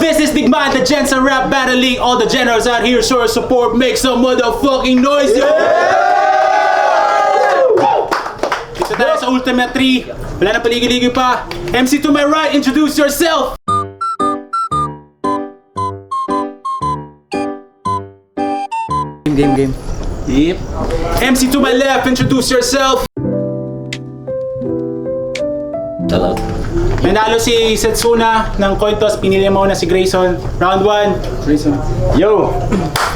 This is Digma and the Gents are rap battling. All the generals out here show support. Make some motherfucking noise, yo! Dito tayo sa Ultimate 3. Wala na paligid-ligid pa. MC to my right, introduce yourself! Game. Yep. MC to my left, introduce yourself! Hello. Nanalo si Setsuna ng coin toss, pinili mo na si Grayson. Round 1, Grayson. Yo!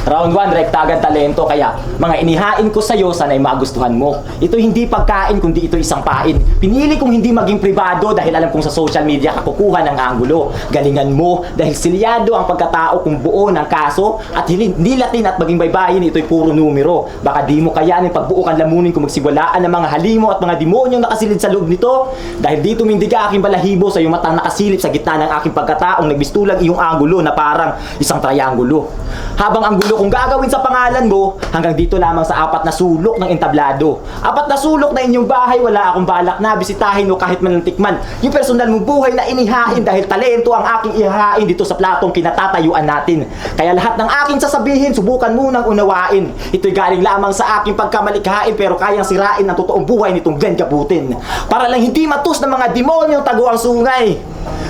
Round 1, rekta agad talento, kaya mga inihain ko sa'yo, sana'y magustuhan mo. Ito hindi pagkain, kundi ito isang pain. Pinili kong hindi maging pribado dahil alam kong sa social media ka kukuha ng anggulo. Galingan mo dahil silyado ang pagkatao kung buo ng kaso at hindi latin at maging baybayin, ito'y puro numero. Baka di mo kayanin pagbuo lamunin kung magsiwalaan ng mga halimo at mga demonyong nakasilid sa loob nito. Dahil dito mindig aking balahibo sa iyong matang nakasilip sa gitna ng aking pagkataong nagbistulang iyong anggulo na parang isang triangulo. Habang anggulo kung gagawin sa pangalan mo, hanggang dito lamang sa 4 na sulok ng entablado. 4 na sulok na inyong bahay, wala akong balak na bisitahin o kahit man tikman yung personal mong buhay na inihain dahil talento ang aking ihahain dito sa platong kinatatayuan natin. Kaya lahat ng aking sasabihin, subukan munang unawain. Ito'y galing lamang sa aking pagkamalikhain pero kayang sirain ang totoong buhay nitong Glenn Gabutin. Para lang hindi matus ng mga demonyong tago ang sungay.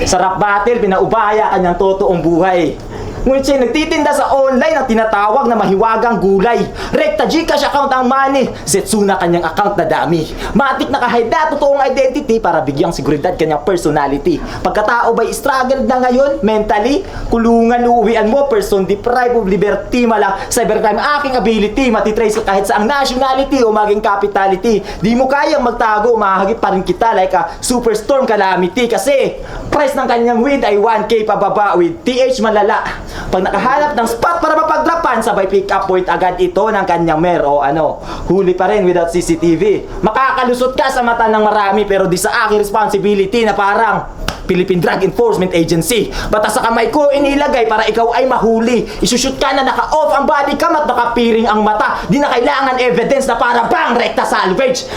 Sa rap battle, pinaubaya kanyang totoong buhay. Ngunit siya nagtitinda sa online ang tinatawag na mahiwagang gulay. Rekta Gcash account ang money, Setsuna kanyang account na dami. Matik nakahida totoong identity para bigyang seguridad kanyang personality. Pagkatao ba'y struggle na ngayon mentally? Kulungan uuwian mo, person deprived of liberty, mala cybercrime aking ability. Matitrace ka kahit sa ang nationality o maging capitality. Di mo kayang magtago, mahagip pa rin kita like a superstorm calamity. Kasi price ng kanyang weed ay 1K pababa with TH malala. Pag nakahanap ng spot para mapagdrapan, sabay pick up point agad ito ng kanyang o huli pa rin without CCTV. Makakalusot ka sa mata ng marami pero di sa aking responsibility na parang Philippine Drug Enforcement Agency. Bata sa kamay ko inilagay para ikaw ay mahuli. Isushoot ka na naka-off ang body cam at nakapiring ang mata. Di na kailangan evidence na para bang rekta salvage.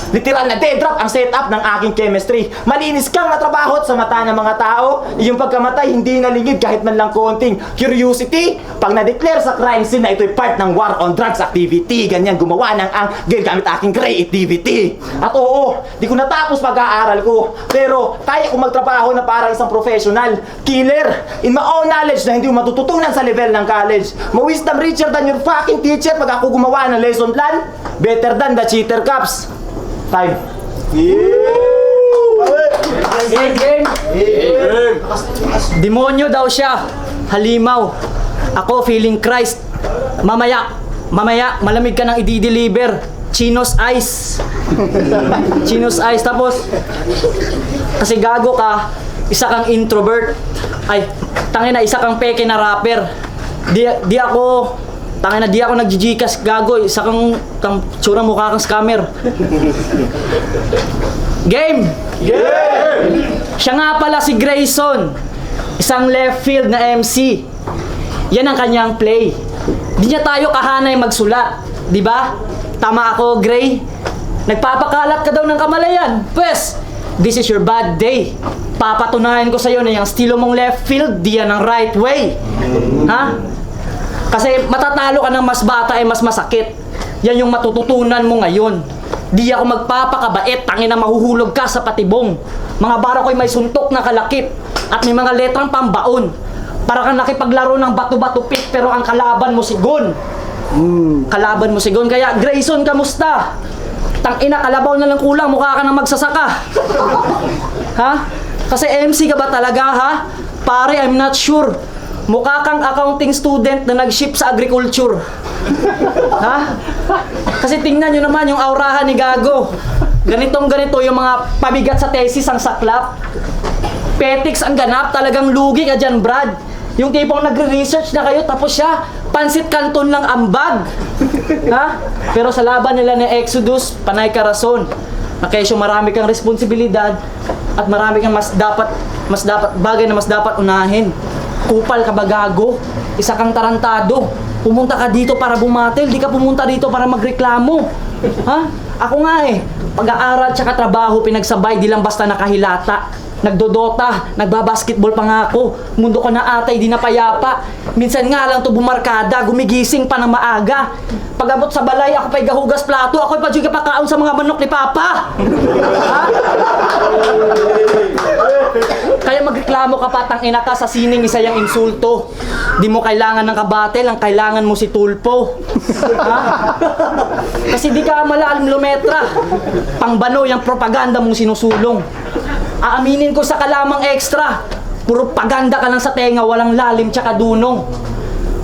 Literal na dead drop ang setup ng aking chemistry. Malinis kang natrabaho sa mata ng mga tao. Iyong pagkamatay hindi nalingid kahit man lang konting curiosity. Pag na-declare sa crime scene na ito'y part ng war on drugs activity, ganyan gumawa ng gamit aking creativity. At oo, di ko natapos pag-aaral ko. Pero kaya kong magtrabaho na parang isang professional. Killer, in my own knowledge na hindi mo matututunan sa level ng college. Ma-wisdom richer than your fucking teacher pag ako gumawa ng lesson plan. Better than the cheater cops. Time. Game. Demonyo daw siya. Halimaw. Ako feeling Christ. Mamaya, malamig ka nang i-deliver. Chinos Ice. Chinos Ice. Tapos, kasi gago ka, isa kang introvert. Ay, tangina, isa kang peke na rapper. Di ako nag-Gcash, gago. Isa kang tsura mukha kang scammer. Game! Siya nga pala si Grayson. Isang left field na MC. Yan ang kanyang play. Di niya tayo kahanay magsulat. Di ba? Tama ako, Gray. Nagpapakalat ka daw ng kamalayan. Pwes, this is your bad day. Papatunayan ko sa'yo na yung estilo mong left field, di yan ang right way. Ha? Kasi matatalo ka ng mas bata ay mas masakit. Yan yung matututunan mo ngayon. Di ako magpapakabait, tangina mahuhulog ka sa patibong. Mga bara ko'y may suntok na kalakip at may mga letrang pambaon. Para kang nakipaglaro ng bato-bato pit pero ang kalaban mo sigon. Kalaban mo sigon. Kaya Grayson, kamusta? Tangina, kalabaw na lang kulang, mukha ka nang magsasaka. Ha? Kasi MC ka ba talaga, ha? Pare, I'm not sure. Mukha kang accounting student na nag-ship sa agriculture. Ha? Kasi tingnan nyo naman yung aurahan ni Gago. Ganito yung mga pabigat sa thesis ang saklap. Petics ang ganap, talagang lugi ka dyan, Brad. Yung tipong nagre-research na kayo tapos siya, pansit canton lang ambag. Ha? Pero sa laban nila ni Exodus, panay ka rason. Nakesyo marami kang responsibilidad at marami kang mas dapat bagay na mas dapat unahin. Kupal ka ba, gago? Isa kang tarantado. Pumunta ka dito para bumatil, di ka pumunta dito para magreklamo. Ha? Ako nga pag-aaral tsaka trabaho pinagsabay, di lang basta nakahilata. Nagdodota, nagbabasketball pa nga ako. Mundo ko na atay, di na payapa. Minsan nga lang to bumarkada, gumigising pa ng maaga. Pag abot sa balay, ako pa'y gahugas plato, ako'y pa pakaon sa mga manok ni Papa. Ha? Kaya magreklamo ka pa, tangina ka, sa sining isa yung insulto. Di mo kailangan ng kabatel, ang kailangan mo si Tulpo. Ha? Kasi di ka malalim lumetra. Pangbano yung propaganda mong sinusulong. Aaminin ko sa kalamang extra. Puro paganda ka lang sa tenga, walang lalim tsaka dunong.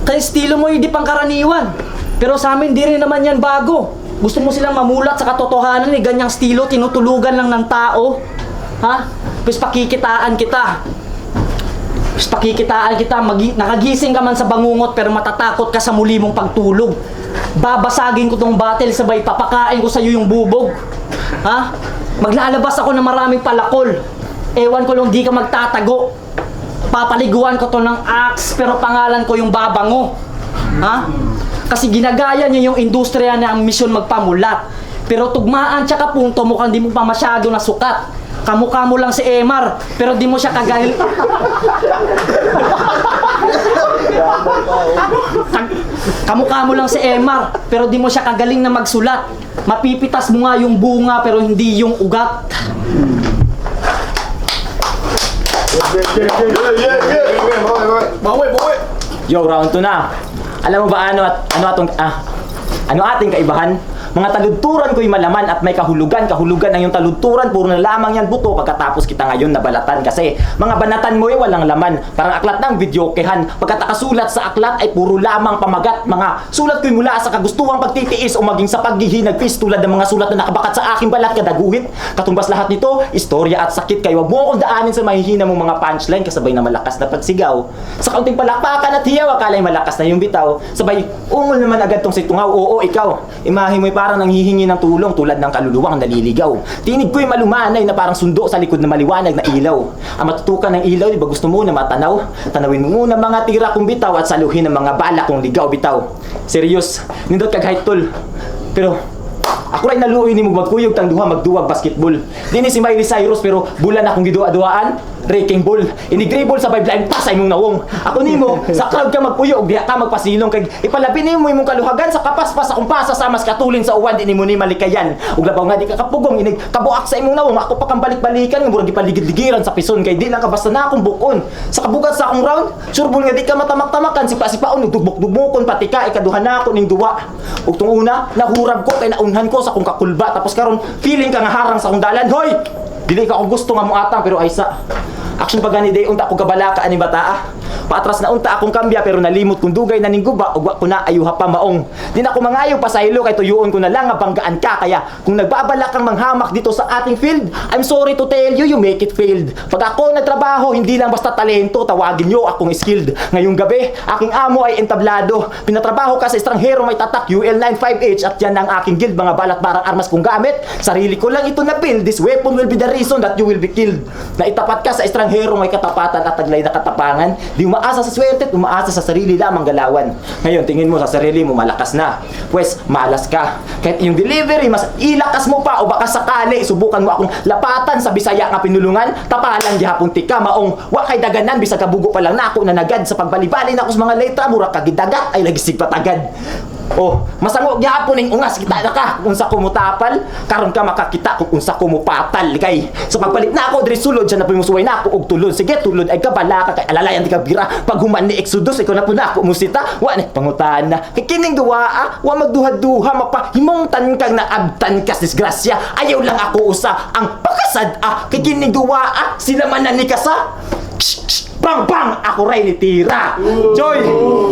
Kaya estilo mo hindi pangkaraniwan. Pero sa amin, di rin naman yan bago. Gusto mo silang mamulat sa katotohanan eh, ganyang estilo, tinutulugan lang ng tao. Ha? Pues pakikitaan kita. Nakagising ka man sa bangungot pero matatakot ka sa muli mong pagtulog. Babasagin ko tong battle, sabay papakain ko sa'yo yung bubog. Ha? Maglalabas ako ng maraming palakol. Ewan ko lang di ka magtatago. Papaliguan ko to ng axe pero pangalan ko yung babango. Ha? Kasi ginagaya niya yung industriya na ang misyon magpamulat. Pero tugmaan tsaka punto mukhang di mo pa masyado nasukat. Kamukha mo lang si Emar, pero di mo siya kagaling. Kamukha mo lang si Emar, pero di mo siya kagaling na magsulat. Mapipitas mo nga yung bunga, pero hindi yung ugat. Yo, round 2 na. Alam mo ba ano ating kaibahan? Mga taludturan ko'y malaman at may kahulugan. Kahulugan ng yung taludturan, puro na lamang yan buto. Pagkatapos kita ngayon nabalatan kasi mga banatan mo ay walang laman. Parang aklat ng videokehan. Pagkatakasulat sa aklat ay puro lamang pamagat. Mga sulat ko'y mula sa kagustuhang pagtitiis o maging sa paghihinagpis tulad ng mga sulat na nakabakat sa aking balat kadaguhit. Katumbas lahat nito, istorya at sakit. Kaya wag mo akong daanin sa mahihina mong mga punchline kasabay na malakas na pagsigaw. Sa kaunting palakpakan at hiyaw, akala malakas na yung bitaw. Sabay, ungol naman agad tong si tungaw. Oo, ikaw. Imahe mo'y parang nanghihingi ng tulong tulad ng kaluluwang naliligaw. Tinig ko'y malumanay na parang sundo sa likod na maliwanag na ilaw. Ang matutukan ng ilaw, di ba gusto mo na matanaw? Tanawin mo muna mga tira kong bitaw at saluhin ang mga bala kong ligaw bitaw. Serious, nindot kag tol. Pero ako rin naluoy ni mo magkuyog tang duha magduwag basketball. Dini si Miley Cyrus pero bulan akong gidua-duaan. Breaking ball, inigribol sa pipeline pa sa imong nawong. Ako nimo, sa crowd ka magpuyog, diha ka magpasilong kay ipalabi nimo imong kaluhagan sa kapaspas akong pasa sa mas katulin sa uwan di nimo ni malikayan. Ug labaw nga di ka kapugong inig kabuak sa imong nawong, ako pa kang balik-balikan nga murag gipaligid-ligiran sa pison kay di lang ka basta na akong bukon. Sa kabugat sa akong round, surbol nga di ka matamak-tamakan sipa-sipaon ug dubok-dubokon pati ka ikaduhan na ako ning duwa. Ug tung una, nahurab ko kay naunhan ko sa akong kakulba tapos karon feeling ka nga harang sa akong dalan. Hoy! Dili ka akong gusto nga mong atang pero aysa. Action pa gani day unta ko kabalaka ani bataa. Paatras na unta akong kambya pero nalimot kung dugay na ning guba ug wa ko na ayuha pa maong. Di na ko mangayo pa sa ilo kay tuyoon ko na lang nga banggaan ka kaya kung nagbabalak kang manghamak dito sa ating field, I'm sorry to tell you, you make it failed. Pag ako nagtrabaho, hindi lang basta talento, tawagin niyo akong skilled. Ngayong gabi, aking amo ay entablado. Pinatrabaho ka sa estranghero may tatak UL95H at yan ang aking guild, mga balat barang armas kong gamit. Sarili ko lang ito na build. This weapon will be the reason that you will be killed. Na itapat ka sa estranghero may katapatan at taglay na katapangan. Di umaasa sa swerte at umaasa sa sarili lamang galawan. Ngayon, tingin mo sa sarili mo malakas na. Pwes, malas ka. Kahit yung delivery, mas ilakas mo pa o baka sakali, subukan mo akong lapatan sa Bisaya nga pinulungan, tapalan gihapon tika maong wa kay daganan bisag kabugo pa lang na ako nanagad sa pagbalibali na ako sa mga letra mura kagidagat ay lagisig patagad. Oh, masango gyapon ning ungas kita na ka unsa ko mutapal karon ka makakita kung unsa ko mupatal kay sa pagpalit na ako diri sulod sa napimusuway na ako og tulod sige tulod ay kabala ka kay alalayan di ka bira pag human ni Exodus ikaw na pud ako musita wa na pangutana kay kining duwa wa magduha-duha mapahimongtan kang naabtan kas disgrasya ayaw lang ako usa ang pakasad kay kining duwa sila man ni kasa bang bang ako ray ni tira Joy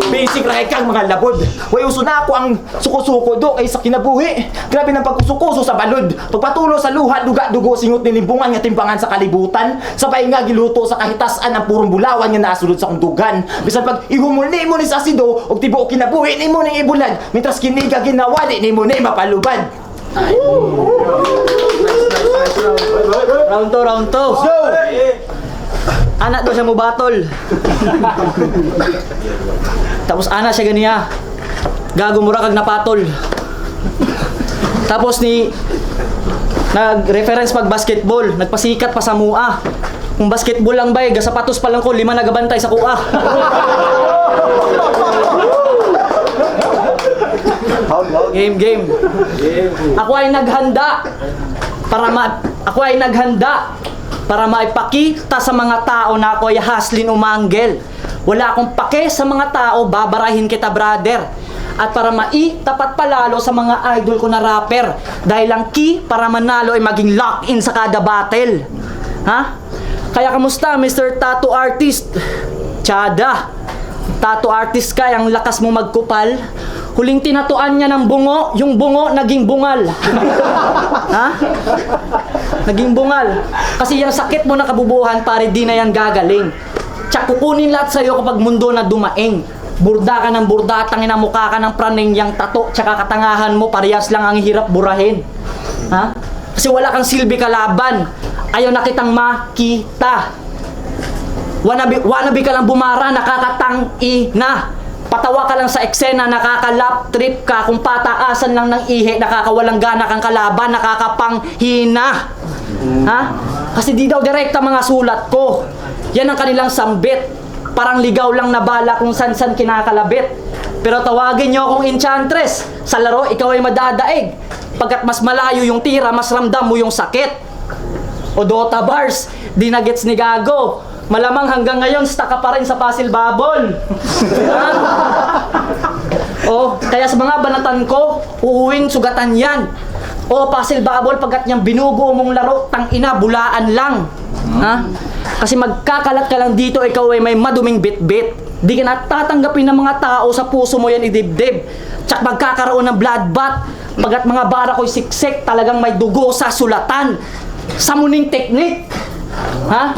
basic ra kang mga labod way uso na ako ang suko-suko do kay sa kinabuhi grabe nang pagkusukuso sa balod pagpatulo sa luha duga-dugo singot ni limbungan nga timbangan sa kalibutan sabay nga giluto sa kahitasan ang purong bulawan nga nasulod sa kundugan bisan pag ihumol nimo ni sa sido og tibuok kinabuhi nimo ning ibulad mitras kiniga ginawa nimo ni mapalubad. Round 2. Go! Anak daw siya mo batol. Tapos anak siya ganiya. Gago mura kag napatol. Tapos ni nag-reference pag basketball, nagpasikat pa sa mua. Kung basketball lang ba gasapatos pa lang ko, 5 nagabantay sa kuha. Game. Ako ay naghanda para maipakita sa mga tao na ako ay Haslin Umanggel. Wala akong pake sa mga tao, babarahin kita, brother. At para maitapat palalo sa mga idol ko na rapper. Dahil ang key para manalo ay maging lock-in sa kada battle. Ha? Kaya kamusta, Mr. Tattoo Artist? Tiyada. Tattoo artist ka, ang lakas mo magkupal. Huling tinatuan niya ng bungo, yung bungo naging bungal. Ha? Naging bungal. Kasi yung sakit mo na kabubuhan, pare, di na yan gagaling. Tsak kukunin lahat sa'yo kapag mundo na dumaing. Burda ka ng burda, tangina mukha ka ng praning yang tato, tsaka katangahan mo, parehas lang ang hirap burahin. Ha? Kasi wala kang silbi kalaban. Ayaw na kitang makita. Wannabe ka lang bumara, nakakatang-ina. Patawa ka lang sa eksena, nakakalap trip ka. Kung pataasan lang ng ihe, nakakawalang gana kang kalaban, nakakapanghina. Ha? Kasi di daw direkta mga sulat ko. Yan ang kanilang sambit. Parang ligaw lang na bala kung san-san kinakalabit. Pero tawagin niyo akong enchantress. Sa laro, ikaw ay madadaig. Pagkat mas malayo yung tira, mas ramdam mo yung sakit. O Dota Bars, di na gets ni Gago. Malamang hanggang ngayon, stuck ka pa rin sa puzzle bubble. O, kaya sa mga banatan ko, uuwing sugatan yan. O, puzzle bubble, pagkat niyang binubuo mong laro, tang-ina, bulaan lang. Ha? Kasi magkakalat ka lang dito, ikaw ay may maduming bit-bit. Di ka natatanggapin ng mga tao, sa puso mo yan idibdib. Tsak magkakaroon ng bloodbath. Pagkat mga bara ko'y siksik, talagang may dugo sa sulatan. Samuning teknik. Ha?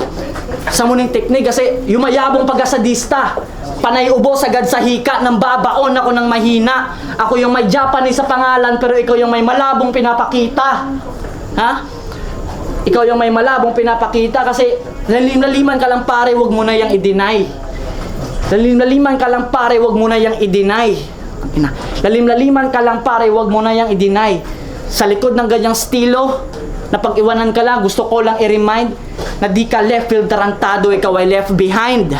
Samuning teknik kasi yumayabong pag-asadista. Panay ubos agad sa hika ng babaon ako ng mahina. Ako yung may Japanese sa pangalan pero ikaw yung may malabong pinapakita. Ha? Ikaw yung may malabong pinapakita kasi lalim-laliman ka lang pare, wag mo na yang i-deny. Lalim-laliman ka lang pare, wag mo na yang i-deny. Lalim-laliman ka lang pare, wag mo na yang i-deny. Sa likod ng ganyang stilo, na pag-iwanan ka lang, gusto ko lang i-remind na di ka left field tarantado, ikaw ay left behind.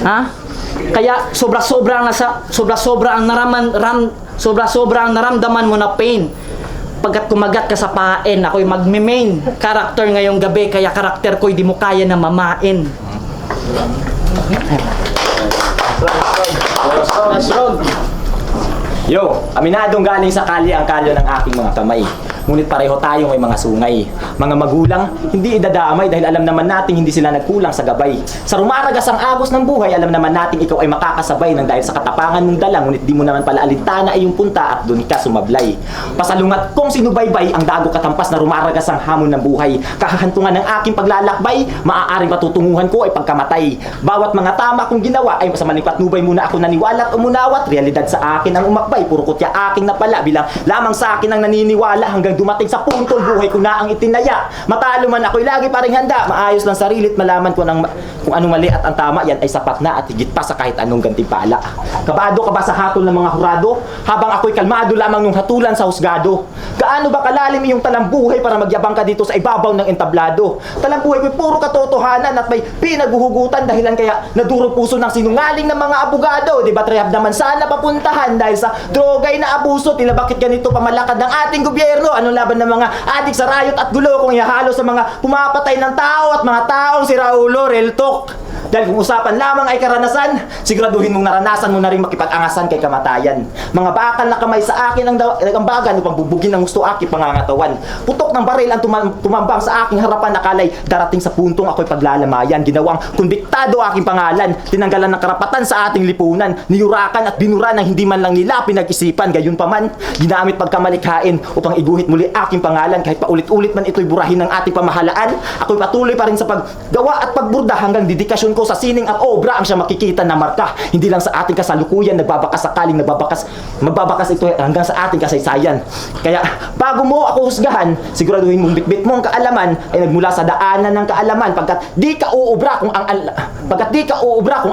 Ha? Kaya sobra-sobra ang naramdaman mo na pain. Pagkat kumagat ka sa pain, ako'y magme-main character ngayong gabi, kaya karakter ko'y di mo kaya na mamain. Last round. Yo, aminadong galing sa kalye ang kalyo ng aking mga kamay. Ngunit pareho tayong may mga sungay. Mga magulang, hindi idadamay dahil alam naman natin hindi sila nagkulang sa gabay. Sa rumaragas ang agos ng buhay, alam naman natin ikaw ay makakasabay nang dahil sa katapangan mong dala, ngunit di mo naman pala alintana ay yung punta at doon ka sumablay. Pasalungat kong sinubaybay ang dago katampas na rumaragas ang hamon ng buhay. Kahahantungan ng aking paglalakbay, maaaring matutunguhan ko ay pagkamatay. Bawat mga tama kong ginawa ay sa maling patnubay muna ako naniwala at umunawat. Realidad sa akin ang umakbay, puro kutya aking napala bilang lamang sa akin ang naniniwala hanggang dumating sa puntong buhay ko na ang itinaya. Matalo man ako'y lagi pa ring handa. Maayos lang sarilit, malaman ko kung anong mali at ang tama, yan ay sapat na at higit pa sa kahit anong gantimpala. Kabado ka ba sa hatol ng mga hurado? Habang ako'y kalmado lamang yung hatulan sa husgado. Gaano ba kalalim iyong talambuhay para magyabang ka dito sa ibabaw ng entablado? Talambuhay ko'y puro katotohanan at may pinaghuhugutan dahilan kaya naduro puso ng sinungaling ng mga abogado. Di ba trehab naman sana papuntahan dahil sa droga'y na abuso? Tila bakit ganito pamalakad ng ating gobyerno? Anong laban ng mga adik sa rayot at gulo kung ihahalo sa mga pumapatay ng tao at mga taong si Raulo, real talk? Dahil kung usapan lamang ay karanasan, siguraduhin mong naranasan mo na rin makipag-angasan kay kamatayan. Mga bakal na kamay sa akin ang bagan upang bubugin ng gusto aking pangangatawan. Putok ng baril ang tumambang sa aking harapan, akalay darating sa puntong ako'y paglalamayan. Ginawang konbiktado aking pangalan, tinanggalan ng karapatan sa ating lipunan, niyurakan at binura ng hindi man lang nila pinag-isipan. Gayon pa man, ginamit pagkamalikhain upang iguhit muli aking pangalan. Kahit paulit-ulit man ito'y burahin ng ating pamahalaan, ako'y patuloy pa rin sa paggawa at pagburda hanggang dedikasyon ko ko sa sining ang obra ang siya makikita na marka. Hindi lang sa ating kasalukuyan magbabakas ito hanggang sa ating kasaysayan. Kaya bago mo ako husgahan, siguraduhin mong bitbit mo ang kaalaman ay nagmula sa daanan ng kaalaman pagkat di ka uubra kung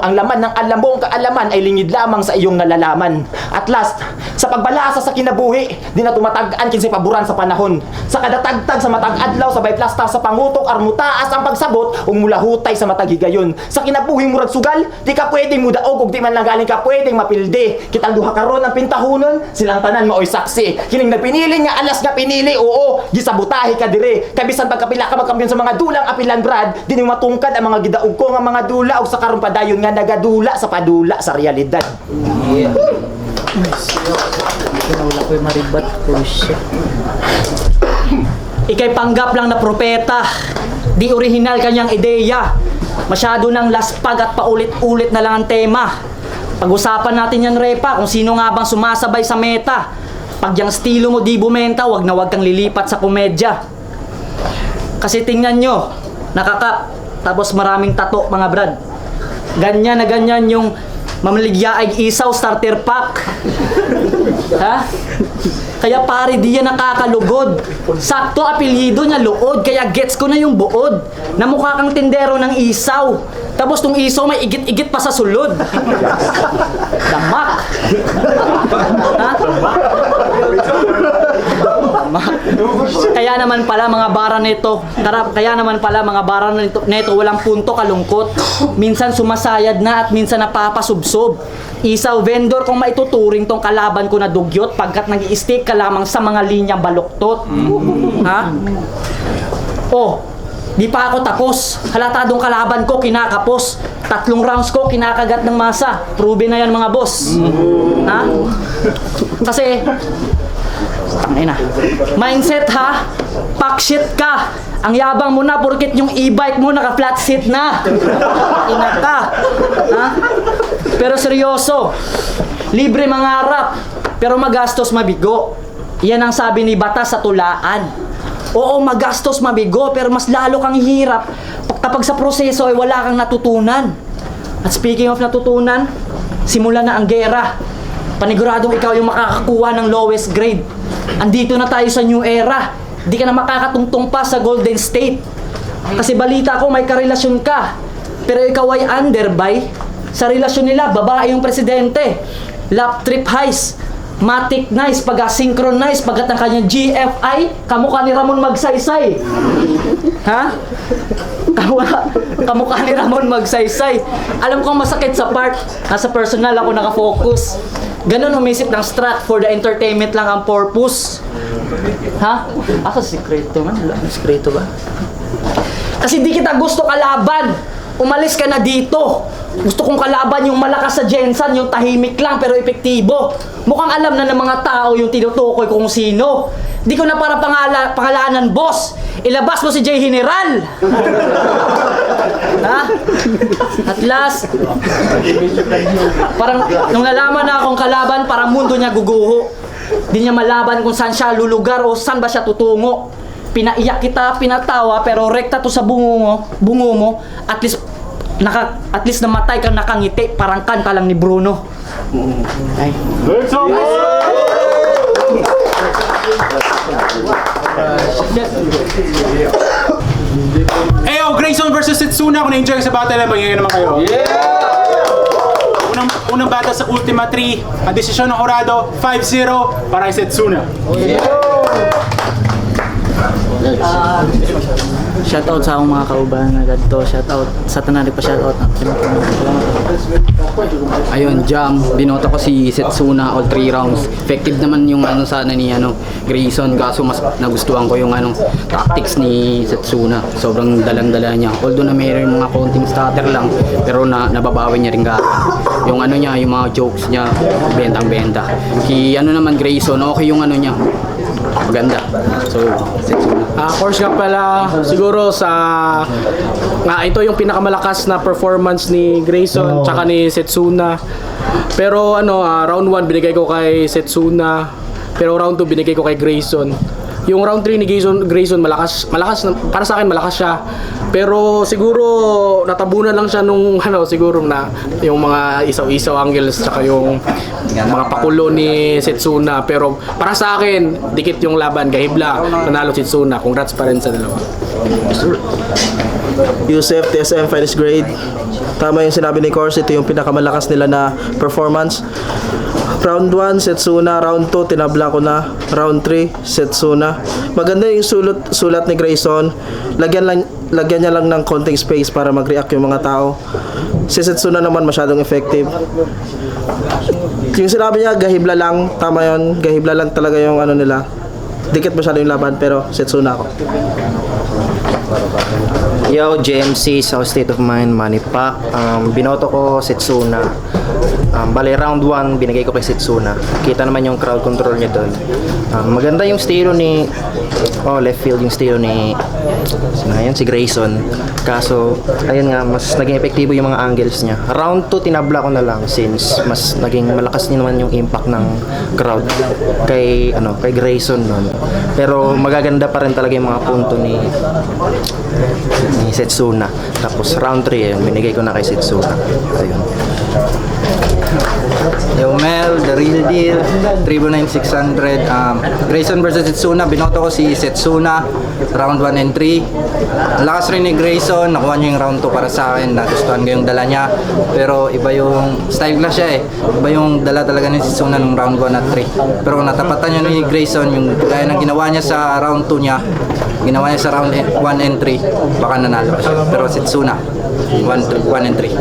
ang laman ng alam mo ang kaalaman ay lingid lamang sa iyong nalalaman. At last, sa pagbalasa sa kinabuhi, di na tumatagaan kinsi paboran sa panahon. Sa kadatagtag sa matag adlaw sabay plastar sa pangutok armutaas ang pagsabot ug mula hutay sa matag higayon. Sa kinabuhi murag sugal, di ka pwedeng mudaog ug di man lang galing ka pwedeng mapilde. Kitang duha karon ang pintahonon, silang tanan maoy saksi. Kining nagpinili nga alas nga pinili, oo, gisabutahi ka dire. Kay bisan pagkapila ka magkampiyon sa mga dulang apilan brad, di ni matungkad ang mga gidaog ko nga mga dula ug sa karon padayon nga nagadula sa padula sa realidad. Wala ko yung maribat ko siya. Ika'y panggap lang na propeta. Di original kanyang ideya. Masyado nang laspag at paulit-ulit na lang ang tema. Pag-usapan natin yan, Repa, kung sino nga bang sumasabay sa meta. Pag yung estilo mo di bumenta, wag kang lilipat sa komedya. Kasi tingnan nyo, nakakap, tapos maraming tato, mga brad. Ganyan na ganyan yung Mamaligyaig isaw starter pack. Ha? Kaya pare di yan nakakalugod. Sakto apelyido niya luod, kaya gets ko na yung buod. Na mukha kang tindero ng isaw. Tapos tong isaw may igit-igit pa sa sulod. Damak. Ha? Kaya naman pala mga bara nito, walang punto kalungkot. Minsan sumasayad na at minsan napapasubsob. Isaw vendor kung maituturing tong kalaban ko na dugyot pagkat nag-i-stick ka lamang sa mga linyang baluktot. Ha? Oh, di pa ako tapos. Halatadong kalaban ko kinakapos. 3 rounds ko kinakagat ng masa. Proven na yan mga boss. Ha? Kasi tangina. Mindset ha? Pack shit ka. Ang yabang mo na porkit yung e-bike mo naka flat seat na. Ina ka. Ha? Pero seryoso. Libre mangarap, pero magastos mabigo. Yan ang sabi ni Batas sa tulaan. Oo, magastos mabigo, pero mas lalo kang hirap kapag sa proseso ay wala kang natutunan. At speaking of natutunan, simula na ang gera. Paniguradong ikaw yung makakakuha ng lowest grade. Andito na tayo sa new era. Di ka na makakatungtong pa sa Golden State. Kasi balita ko may karelasyon ka. Pero ikaw ay underby. Sa relasyon nila, babae yung presidente. Lap trip highs. Matic nice, pag-synchronize, pagkat ang kanyang GFI, kamukha ni Ramon Magsaysay. Ha? Kamukha ni Ramon Magsaysay. Alam kong masakit sa part, nasa personal ako nakafocus. Ganon umisip ng strat for the entertainment lang ang purpose. Ha? Asa sikreto man? Sikreto ba? Kasi di kita gusto kalaban. Umalis ka na dito. Gusto kong kalaban yung malakas sa Jensen, yung tahimik lang pero epektibo. Mukhang alam na ng mga tao yung tinutukoy kung sino. Di ko na para pangalanan, boss. Ilabas mo si J. General. Ha? At last, parang nung nalaman na akong kalaban, parang mundo niya guguho. Di niya malaban kung saan siya lulugar o saan ba siya tutungo. Pinaiyak kita, pinatawa, pero rekta to sa bungo mo, at least namatay kang nakangiti, parang kanta lang ni Bruno. Ay. Eyo, Grayson versus Setsuna. Kung na-enjoy sa battle, magiging naman kayo. Unang battle sa Ultima 3, ang desisyon ng Horado, 5-0 para kay Setsuna. Shoutout sa akong mga kauban na ganito. Shoutout sa tanari pa shoutout. Ayun, Jam, binoto ko si Setsuna all 3 rounds. Effective naman yung sana ni Grayson, kaso mas nagustuhan ko yung tactics ni Setsuna. Sobrang dalang-dala niya. Although na mayroon mga konting stutter lang, pero nababawi niya rin yung niya, yung mga jokes niya, bentang-benta. Naman Grayson, okay yung niya. Maganda. So, Setsuna. Course nga pala, siguro ito yung pinakamalakas na performance ni Grayson tsaka ni Setsuna. Pero round 1 binigay ko kay Setsuna, pero round 2 binigay ko kay Grayson. Yung round 3 ni Grayson malakas para sa akin malakas siya. Pero siguro natabunan lang siya nung siguro na yung mga isaw-isaw angles tsaka yung mga pakulo ni Setsuna. Pero para sa akin, dikit yung laban, Gahibla, nanalo Setsuna. Congrats pa rin sa dalawa. Yusef, TSM Finest Grade. Tama yung sinabi ni Course, ito yung pinakamalakas nila na performance. Round 1, Setsuna. Round 2, tinabla ko na. Round 3, Setsuna. Maganda yung sulat ni Grayson. Lagyan niya lang ng konting space para mag-react yung mga tao. Si Setsuna naman masyadong effective. Yung sinabi niya, Gahibla lang. Tama yun. Gahibla lang talaga yung nila. Dikit masyado yung laban, pero Setsuna ako. Yo, JMC, South State of Mind, Manipak. Binoto ko Setsuna. Bale, round 1, binigay ko kay Setsuna. Kita naman yung crowd control niya doon. Maganda yung estilo ni... left field yung estilo ni... si Grayson. Kaso, ayun nga, mas naging epektibo yung mga angles niya. Round 2, tinabla ko na lang since mas naging malakas din naman yung impact ng crowd kay Grayson nun. Pero magaganda pa rin talaga yung mga punto ni Setsuna. Tapos round 3, binigay ko na kay Setsuna. Ayun. Yo Mel, The Real Deal, Tribo 9600, Grayson versus Setsuna. Binoto ko si Setsuna, round 1 and 3. Ang lakas rin ni Grayson, nakuha niya yung round 2 para sa akin, nagustuhan ko yung dala niya. Pero iba yung style na siya iba yung dala talaga ni Setsuna nung round 1 at 3. Pero kung natapatan niya ni Grayson, yung gaya ng ginawa niya sa round 2 niya, ginawa niya sa round 1 and 3, baka nanalo pa siya. Pero Setsuna, 1 and 3.